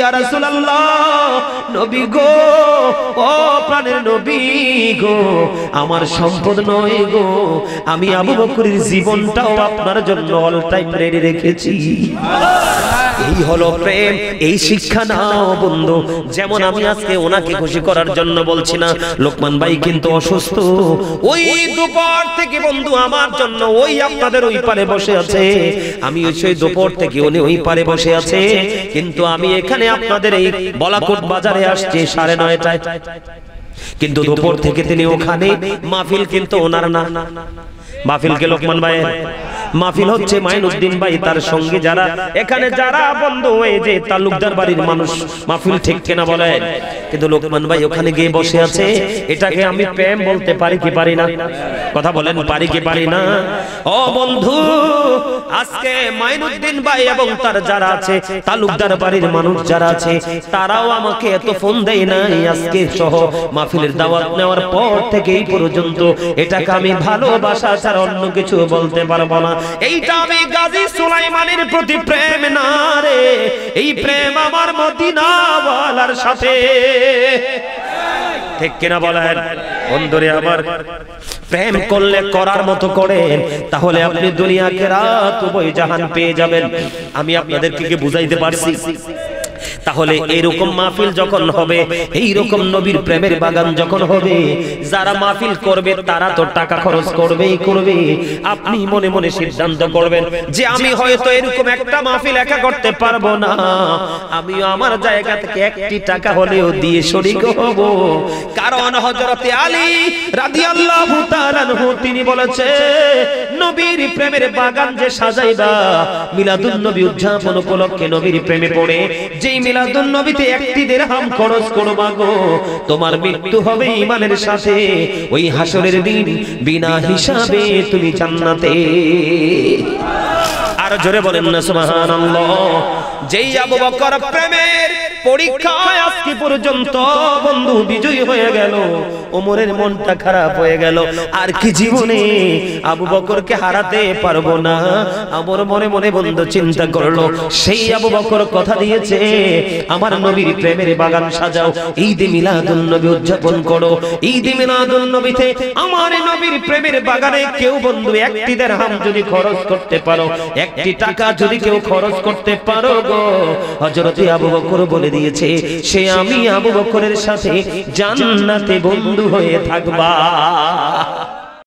ইয়া রাসূলুল্লাহ, নবী গো, ও প্রাণের নবী গো, আমার সম্পদ নয় গো, আমি আবু বকরের জীবনটাও আপনার জন্য অল টাইম রেডি রেখেছি। এই হলো প্রেম, এই শিক্ষা নাও বন্ধু। যেমন আমি আজকে ওনাকে খুশি করার জন্য বলছি না, লোকমান ভাই কিন্তু অসুস্থ, ওই দুপুর থেকে বন্ধু আমার জন্য ওই আপনাদের ওই পারে বসে আছে, আমি ওই দুপুর থেকে উনি ওই পারে বসে আছে, কিন্তু আমি এখানে আপনাদের এই বলাকোট বাজারে আসছি 9:30টায়, কিন্তু দুপুর থেকে তিনি ওখানে। মাহফিল কিন্তু ওনার না, মাহফিল কে লোকমান ভাই, মাহফিল হচ্ছে মাইনুদ্দিন ভাই তার সঙ্গে যারা এখানে যারা বন্ধু এই যে তালুকদার বাড়ির মানুষ, মাহফিল ঠিক কিনা বলেন? কিন্তু লোকমান ভাই ওখানে গিয়ে বসে আছে, এটাকে আমি প্রেম বলতে পারি কি পারি না? কথা বলেন, পারি কি পারি না? ও বন্ধু, আজকে মাইনুদ্দিন ভাই এবং তার যারা আছে তালুকদার বাড়ির মানুষ যারা আছে, তারাও আমাকে এত ফোন দেয় নাই আজকে সহ মাহফিলের দাওয়াত নেওয়ার পর থেকে এই পর্যন্ত। এটাকে আমি ভালোবাসা ছাড়া অন্য কিছু বলতে পারবো না। এইটা আমি গাজী সুলাইমানের প্রতি প্রেম না রে, এই প্রেম আমার মদিনাওয়ালার সাথে, ঠিক কিনা বলেন বন্ধুরে আমার? প্রেম করলে করার মতো করেন, তাহলে আপনি দুনিয়া আখিরাত উভয় জাহান পেয়ে যাবেন। আমি আপনাদেরকে কি বুঝাইতে পারছি? তাহলে এরকম মাহফিল যখন হবে, এইরকম নবীর প্রেমের বাগান যখন হবে, যারা মাহফিল করবে তারা তো টাকা খরচ করবেই করবে। আপনি মনে মনে সিদ্ধান্ত করবেন যে আমি হয়তো এরকম একটা মাহফিল একা করতে পারবো না, আমিও আমার জায়গা থেকে একটি টাকা হলেও দিয়ে শরীক হব। কারণ হযরতে আলী রাদিয়াল্লাহু তাআলা আনহু তিনি বলেছে, নবীর প্রেমের বাগান যে সাজাইবা, মিলাদুন নবী উদযাপন উপলক্ষে নবীর প্রেমে পড়ে যেই মিলাদুন নবীতে একটি দিরহাম খরচ করবা গো, তোমার মৃত্যু হবে ঈমানের সাথে, ওই হাসরের দিন বিনা হিসাবে তুমি জান্নাতে। আর জোরে বলেন না সুবহানাল্লাহ। যেই আবু বকর প্রেমের পরীক্ষায় আজকে পর্যন্ত বন্ধু বিজয়ী হয়ে গেল, ওমরের মনটা খারাপ হয়ে গেল, আর কি জীবনে আবু বকরকে হারাতে পারবো না। আমার মনে মনে বন্ধু চিন্তা করলো, সেই আবু বকর কথা দিয়েছে আমার নবীর প্রেমের বাগান সাজাও, ঈদে মিলাদুন নবী উদযাপন করো, ঈদে মিলাদুন নবীতে আমার নবীর প্রেমের বাগানে কেউ বন্ধু একটি দিরহাম যদি খরচ করতে পারো, একটি টাকা যদি কেউ খরচ করতে পারো গো, হযরতে আবু বকর বলে দিয়েছে সে আমি আবু বকরের সাথে জান্নাতে বন্ধু হয়ে থাকবা।